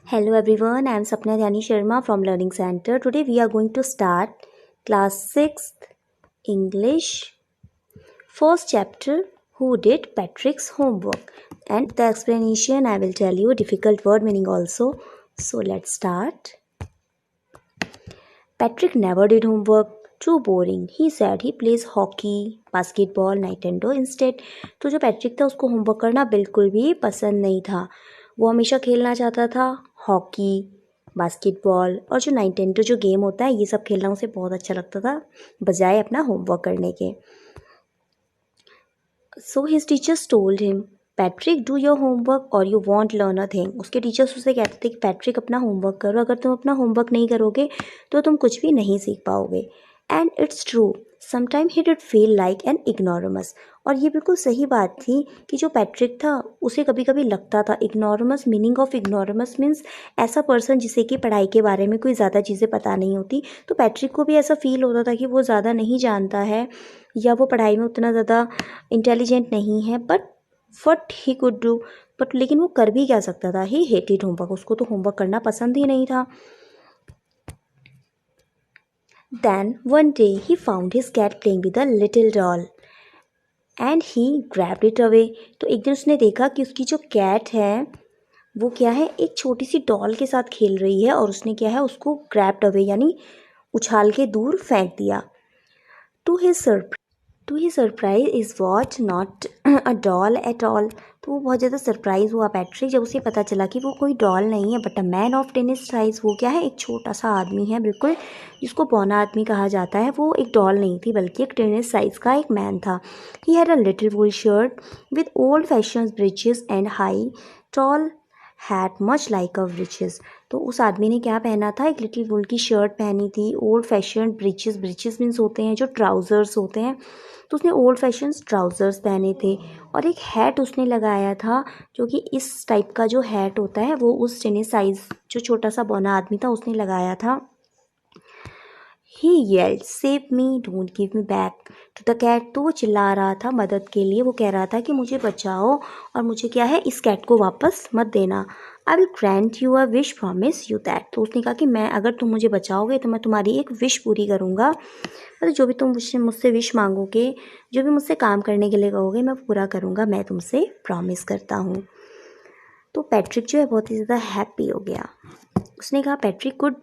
Hello everyone, I am Sapna Dhyani Sharma from Learning Center. Today we are going to start class 6th English first chapter Who Did Patrick's Homework, and the explanation I will tell you difficult word meaning also. So let's start. Patrick never did homework. Too boring. He said he plays hockey, basketball, Nintendo instead. तो जो Patrick था उसको homework करना बिल्कुल भी पसंद नहीं था. वो हमेशा खेलना चाहता था हॉकी, बास्केटबॉल और जो नाइंटेंडो जो गेम होता है ये सब खेलना उसे बहुत अच्छा लगता था बजाय अपना होमवर्क करने के. So his teachers told him, Patrick do your homework or you won't learn a thing. उसके टीचर्स उसे कहते थे कि पैट्रिक अपना होमवर्क करो, अगर तुम अपना होमवर्क नहीं करोगे तो तुम कुछ भी नहीं सीख पाओगे. And it's true, sometime he did feel like an ignoramus. और ये बिल्कुल सही बात थी कि जो पैट्रिक था उसे कभी कभी लगता था इग्नोरमस. मीनिंग ऑफ इग्नोरमस मीन्स ऐसा पर्सन जिसे कि पढ़ाई के बारे में कोई ज़्यादा चीज़ें पता नहीं होती. तो पैट्रिक को भी ऐसा फील होता था कि वो ज़्यादा नहीं जानता है या वो पढ़ाई में उतना ज़्यादा इंटेलिजेंट नहीं है. But what he could do, but लेकिन वो कर भी क्या सकता था. ही हेटेड होमवर्क, उसको तो होमवर्क करना पसंद ही नहीं था. Then one day he found his cat playing with a little doll and he grabbed it away. तो एक दिन उसने देखा कि उसकी जो कैट है वो क्या है, एक छोटी सी डॉल के साथ खेल रही है और उसने क्या है उसको ग्रैब्ड अवे यानी उछाल के दूर फेंक दिया. To his surprise is what not a doll at all. तो वो बहुत ज़्यादा सरप्राइज़ हुआ पैट्रिक जब उसे पता चला कि वो कोई डॉल नहीं है but a man of tennis size. वो क्या है, एक छोटा सा आदमी है बिल्कुल, जिसको बौना आदमी कहा जाता है. वो एक डॉल नहीं थी बल्कि एक टेनिस साइज का एक मैन था. He had a little wool shirt with old fashion breeches and high tall hat much like a breeches. तो उस आदमी ने क्या पहना था, एक लिटिल वूल की शर्ट पहनी थी, old fashion breaches. Breaches means होते हैं जो ट्राउज़र्स होते हैं. तो उसने ओल्ड फैशन ट्राउज़र्स पहने थे और एक हैट उसने लगाया था जो कि इस टाइप का जो हैट होता है वो उस टेनिस साइज जो छोटा सा बौना आदमी था उसने लगाया था. He yelled save me don't give me back to the cat. तो वो चिल्ला रहा था मदद के लिए. वो कह रहा था कि मुझे बचाओ और मुझे क्या है इस कैट को वापस मत देना. I will grant you a wish, promise you that. तो उसने कहा कि मैं अगर तुम मुझे बचाओगे तो मैं तुम्हारी एक विश पूरी करूँगा. मतलब जो भी तुम मुझसे विश मांगोगे, जो भी मुझसे काम करने के लिए कहोगे मैं पूरा करूँगा, मैं तुमसे प्रॉमिस करता हूँ. तो पैट्रिक जो है बहुत ही ज़्यादा हैप्पी हो गया. उसने कहा Patrick could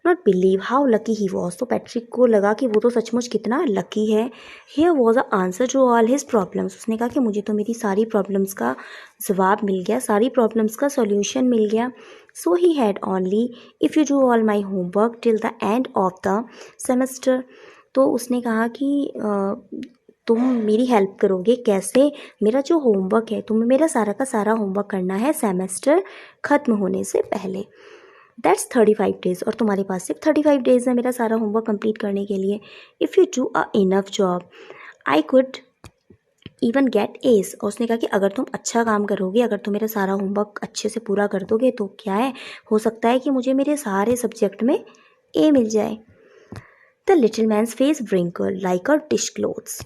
not believe how lucky he was. तो पैट्रिक को लगा कि वो तो सचमुच कितना लकी है. Here was a answer to all his problems. उसने कहा कि मुझे तो मेरी सारी प्रॉब्लम्स का जवाब मिल गया, सारी प्रॉब्लम्स का सॉल्यूशन मिल गया. So he had only if you do all my homework till the end of the semester. तो उसने कहा कि तुम मेरी हेल्प करोगे कैसे, मेरा जो होमवर्क है तुम्हें मेरा सारा का सारा होमवर्क करना है सेमेस्टर ख़त्म होने से पहले. That's 35 days. और तुम्हारे पास सिर्फ 35 डेज़ है मेरा सारा होमवर्क कंप्लीट करने के लिए. If you do a enough job I could even get S. और उसने कहा कि अगर तुम अच्छा काम करोगे, अगर तुम मेरा सारा होमवर्क अच्छे से पूरा कर दोगे तो क्या है, हो सकता है कि मुझे मेरे सारे सब्जेक्ट में ए मिल जाए. The little man's face wrinkle like a dish cloths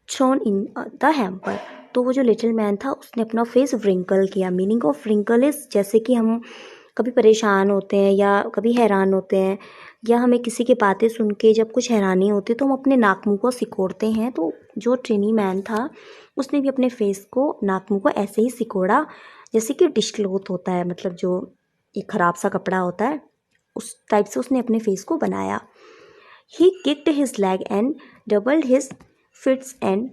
thrown in the hamper. तो वो जो लिटिल मैन था उसने अपना फेस व्रिंकल किया. मीनिंग ऑफ व्रिंकल इज जैसे कि हम कभी परेशान होते हैं या कभी हैरान होते हैं या हमें किसी की बातें सुन के जब कुछ हैरानी होती है तो हम अपने नाक मुँह को सिकोड़ते हैं. तो जो ट्रेनी मैन था उसने भी अपने फेस को, नाक मुँह को ऐसे ही सिकोड़ा जैसे कि डिश क्लोथ होता है, मतलब जो एक ख़राब सा कपड़ा होता है उस टाइप से उसने अपने फेस को बनाया. He kicked his leg and doubled his fists and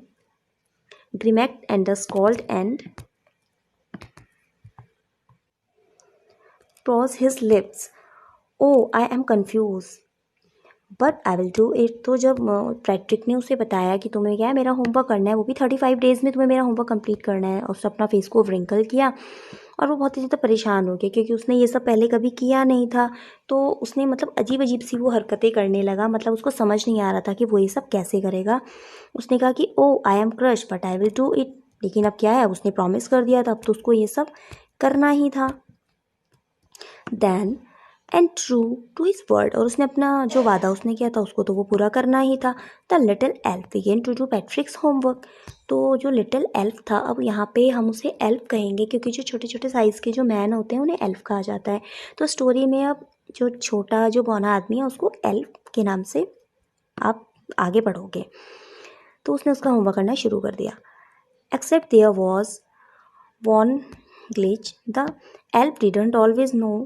grimaced and scolded and pursed his lips. Oh, I am confused. But I will do it. तो जब पैट्रिक ने उसे बताया कि तुम्हें क्या है मेरा होमवर्क करना है, वो भी 35 डेज़ में तुम्हें मेरा होमवर्क कंप्लीट करना है, और उसने अपना फेस को व्रिंकल किया और वो बहुत ही ज़्यादा परेशान हो गया क्योंकि उसने ये सब पहले कभी किया नहीं था. तो उसने मतलब अजीब अजीब सी वो हरकतें करने लगा, मतलब उसको समझ नहीं आ रहा था कि वो ये सब कैसे करेगा. उसने कहा कि oh I am crush but I will do it. लेकिन अब क्या है, अब उसने प्रॉमिस कर दिया था, अब तो उसको ये सब करना ही था. Then and true to his word, और उसने अपना जो वादा उसने किया था उसको तो वो पूरा करना ही था। The little elf began to do Patrick's homework. तो जो लिटिल एल्फ था, अब यहाँ पे हम उसे एल्फ कहेंगे क्योंकि जो छोटे छोटे साइज़ के जो मैन होते हैं उन्हें एल्फ कहा जाता है। तो स्टोरी में अब जो छोटा जो बौना आदमी है उसको एल्फ के नाम से आप आगे बढ़ोगे। तो उसने उसका होमवर्क करना शुरू कर दिया। Except there was one glitch, the elf didn't always know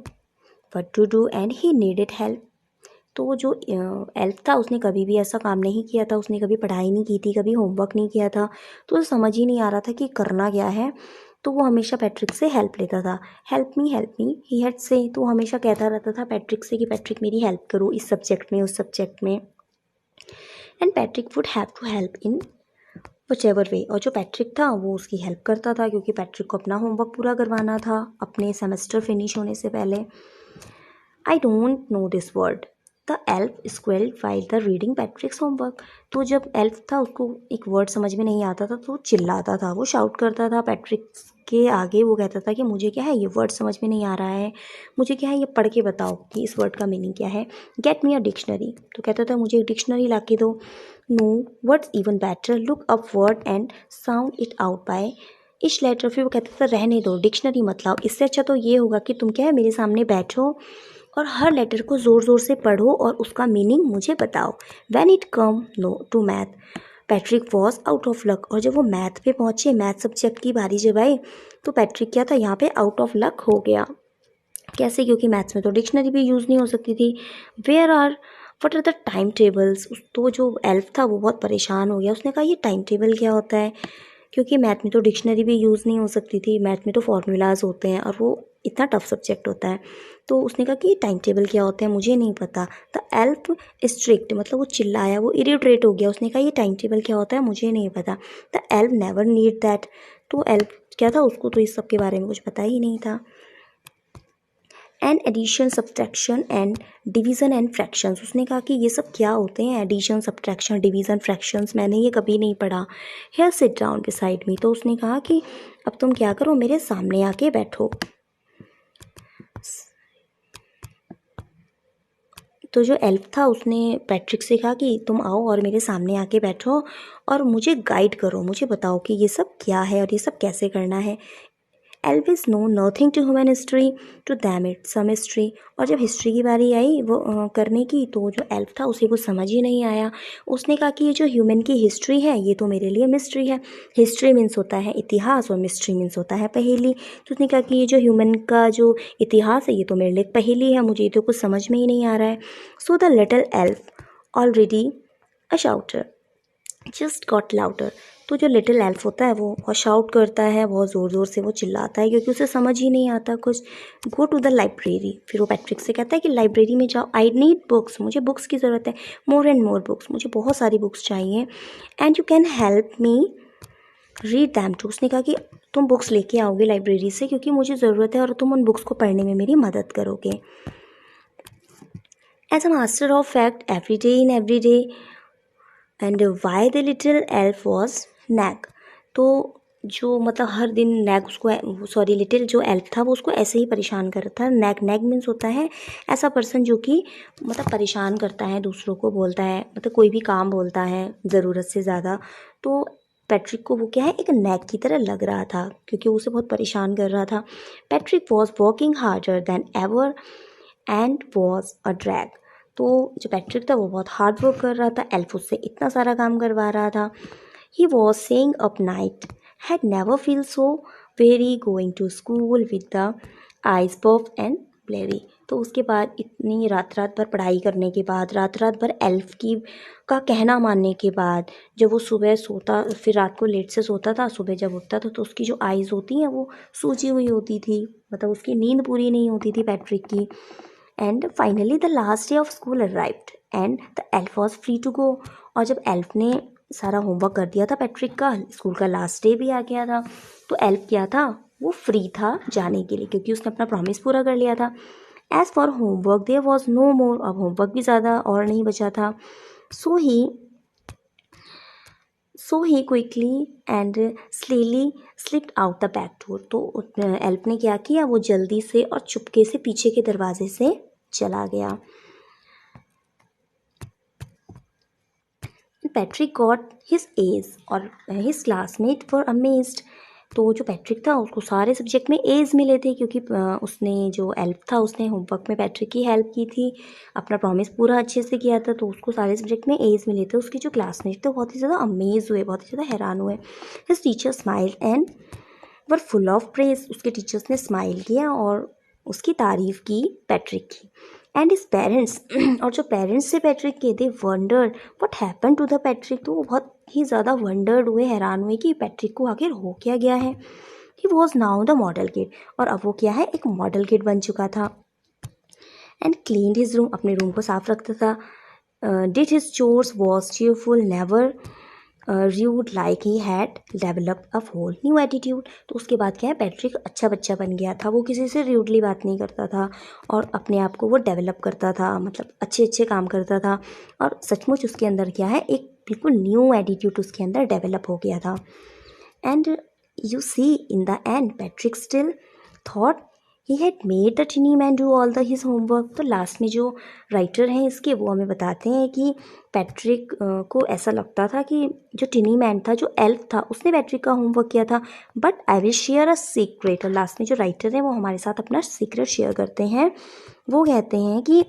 what to do and he needed help. तो जो एल्फ था उसने कभी भी ऐसा काम नहीं किया था, उसने कभी पढ़ाई नहीं की थी, कभी होमवर्क नहीं किया था, तो उसे समझ ही नहीं आ रहा था कि करना क्या है। तो वो हमेशा पैट्रिक से हेल्प लेता था। हेल्प मी ही हैड से। तो वो हमेशा कहता रहता था पैट्रिक से कि पैट्रिक मेरी हेल्प करो इस सब्जेक्ट में उस सब्जेक्ट में। And Patrick would have to help in whichever way. और जो पैट्रिक था वो उसकी हेल्प करता था क्योंकि पैट्रिक को अपना होमवर्क पूरा करवाना था अपने सेमेस्टर फिनिश होने से पहले। I don't know this word, the elf squealed while the reading Patrick's homework. तो जब एल्फ था उसको एक वर्ड समझ में नहीं आता था तो वो चिल्लाता था, वो शाउट करता था पैट्रिक के आगे। वो कहता था कि मुझे क्या है ये वर्ड समझ में नहीं आ रहा है, मुझे क्या है ये पढ़ के बताओ कि इस वर्ड का मीनिंग क्या है। Get me a dictionary. तो कहता था मुझे एक डिक्शनरी ला के दो। No words even better, look up word and sound it out by each letter. फिर वो कहता था रहने दो, डिक्शनरी मत लाओ, इससे अच्छा तो ये होगा कि तुम क्या है मेरे सामने बैठो और हर लेटर को ज़ोर ज़ोर से पढ़ो और उसका मीनिंग मुझे बताओ। When it come no to math, Patrick was out of luck. और जब वो मैथ पे पहुँचे, मैथ सब्जेक्ट की बारी जब आई, तो पैट्रिक क्या था यहाँ पे आउट ऑफ लक हो गया। कैसे? क्योंकि मैथ्स में तो डिक्शनरी भी यूज़ नहीं हो सकती थी। Where are what are the time tables. तो जो एल्फ था वो बहुत परेशान हो गया, उसने कहा ये टाइम टेबल क्या होता है, क्योंकि मैथ में तो डिक्शनरी भी यूज़ नहीं हो सकती थी, मैथ में तो फॉर्मूलाज होते हैं और वो इतना टफ सब्जेक्ट होता है। तो उसने कहा कि ये टाइम टेबल क्या होता है, मुझे नहीं पता। द एल्फ स्ट्रिक्ट, मतलब वो चिल्लाया, वो इरिटेट हो गया, उसने कहा ये टाइम टेबल क्या होता है, मुझे नहीं पता। The elf never need that. तो एल्फ क्या था, उसको तो इस सब के बारे में कुछ पता ही नहीं था। And addition subtraction and division and fractions, उसने कहा कि ये सब क्या होते हैं, एडिशन सब्ट्रैक्शन डिवीज़न फ्रैक्शंस, मैंने ये कभी नहीं पढ़ा। Here sit down beside me. तो उसने कहा कि अब तुम क्या करो, मेरे सामने आके बैठो। तो जो एल्फ था उसने पैट्रिक से कहा कि तुम आओ और मेरे सामने आके बैठो और मुझे गाइड करो, मुझे बताओ कि ये सब क्या है और ये सब कैसे करना है। Elves know nothing to human history, to them it some history. और जब हिस्ट्री की बारी आई वो करने की, तो जो एल्फ था उसे कुछ समझ ही नहीं आया। उसने कहा कि ये जो ह्यूमन की हिस्ट्री है ये तो मेरे लिए मिस्ट्री है। हिस्ट्री मीन्स होता है इतिहास और मिस्ट्री मीन्स होता है पहेली। तो उसने कहा कि ये जो ह्यूमन का जो इतिहास है ये तो मेरे लिए पहेली है, मुझे तो कुछ समझ में ही नहीं आ रहा है। So the little elf already a शाउटर just got louder. तो जो लिटिल एल्फ होता है वो बहुत शाउट करता है, बहुत ज़ोर ज़ोर से वो चिल्लाता है क्योंकि उसे समझ ही नहीं आता कुछ। Go to the library. फिर वो पैट्रिक से कहता है कि लाइब्रेरी में जाओ। आई नीड बुक्स, मुझे बुक्स की ज़रूरत है। मोर एंड मोर बुक्स, मुझे बहुत सारी बुक्स चाहिए। And you can help me read them too. उसने कहा कि तुम बुक्स लेके आओगे लाइब्रेरी से क्योंकि मुझे ज़रूरत है और तुम उन बुक्स को पढ़ने में मेरी मदद करोगे। As a master of fact every day in every day and why the little elf was nag. तो जो मतलब हर दिन नैग उसको, सॉरी लिटिल जो एल्फ था वो उसको ऐसे ही परेशान कर रहा था। नैग, नैग मीन्स होता है ऐसा पर्सन जो कि मतलब परेशान करता है दूसरों को, बोलता है मतलब कोई भी काम बोलता है ज़रूरत से ज़्यादा। तो पैट्रिक को वो क्या है एक नैग की तरह लग रहा था क्योंकि वो उसे बहुत परेशान कर रहा था। Patrick was working harder than ever and was a drag. तो जो पैट्रिक था वो बहुत हार्ड वर्क कर रहा था, एल्फ उससे इतना सारा काम करवा रहा था। He was saying up night, had never feel so very going to school with the eyes puff and bleary. तो उसके बाद इतनी रात रात भर पढ़ाई करने के बाद, रात रात भर एल्फ की का कहना मानने के बाद, जब वो सुबह सोता, फिर रात को लेट से सोता था, सुबह जब उठता था तो उसकी जो आइज़ होती हैं वो सूजी हुई होती थी, मतलब उसकी नींद पूरी नहीं होती थी पैट्रिक की। And finally the last day of school arrived and the elf was free to go. और जब एल्फ ने सारा होमवर्क कर दिया था पैट्रिक का, स्कूल का लास्ट डे भी आ गया था, तो एल्फ क्या था, वो फ्री था जाने के लिए क्योंकि उसने अपना प्रॉमिस पूरा कर लिया था। As for homework there was no more, अब होमवर्क भी ज़्यादा और नहीं बचा था। So he quickly and slyly slipped out the back door. तो एल्फ ने क्या किया, वो जल्दी से और चुपके से पीछे के दरवाजे से चला गया। पैट्रिक गॉट हिज एज और हिज क्लासमेट वर अमेज्ड। तो जो पैट्रिक था उसको सारे सब्जेक्ट में एज मिले थे, क्योंकि उसने जो एल्फ था उसने होमवर्क में पैट्रिक की हेल्प की थी, अपना प्रॉमिस पूरा अच्छे से किया था, तो उसको सारे सब्जेक्ट में एज मिले थे। उसके जो क्लासमेट थे बहुत ही ज़्यादा अमेज हुए, बहुत ही ज़्यादा हैरान हुए। His teacher smiled and were full of praise. उसके टीचर्स ने स्माइल किया और उसकी तारीफ़ की पैट्रिक की। एंड हिज पेरेंट्स और जो पेरेंट्स थे पैट्रिक के, they wonder what happen to the Patrick. तो वो बहुत ही ज़्यादा वंडर्ड हुए, हैरान हुए कि पैट्रिक को आखिर हो क्या गया है। He was now the model kid, और अब वो क्या है, एक मॉडल किड बन चुका था। एंड क्लीन्ड हिज रूम, अपने रूम को साफ रखता था। Did his chores, was cheerful, never rude, like he had developed a whole new attitude. तो उसके बाद क्या है, पैट्रिक अच्छा बच्चा बन गया था, वो किसी से रूडली बात नहीं करता था और अपने आप को वो डेवलप करता था, मतलब अच्छे अच्छे काम करता था, और सचमुच उसके अंदर क्या है, एक बिल्कुल न्यू एटीट्यूड उसके अंदर डेवलप हो गया था। And you see in the end Patrick still thought he had made the tiny man do all the his homework. तो लास्ट में जो राइटर हैं इसके, वो हमें बताते हैं कि पैट्रिक को ऐसा लगता था कि जो टिनी मैन था, जो एल्फ था, उसने पैट्रिक का होमवर्क किया था। But I will share a secret. और लास्ट में जो राइटर हैं वो हमारे साथ अपना सीक्रेट शेयर करते हैं। वो कहते हैं कि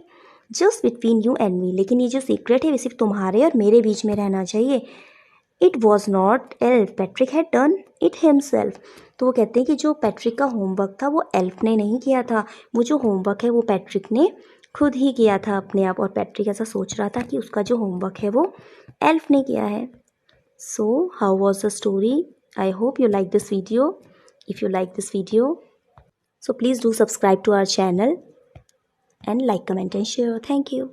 just between you and me, लेकिन ये जो सीक्रेट है वो सिर्फ तुम्हारे और मेरे बीच में रहना चाहिए। It was not elf, Patrick had done it himself. तो वो कहते हैं कि जो पैट्रिक का होमवर्क था वो एल्फ ने नहीं किया था, वो जो होमवर्क है वो पैट्रिक ने खुद ही किया था अपने आप। और पैट्रिक ऐसा सोच रहा था कि उसका जो होमवर्क है वो एल्फ ने किया है। So how was the story? I hope you like this video. If you like this video, so please do subscribe to our channel and like, comment and share. Thank you.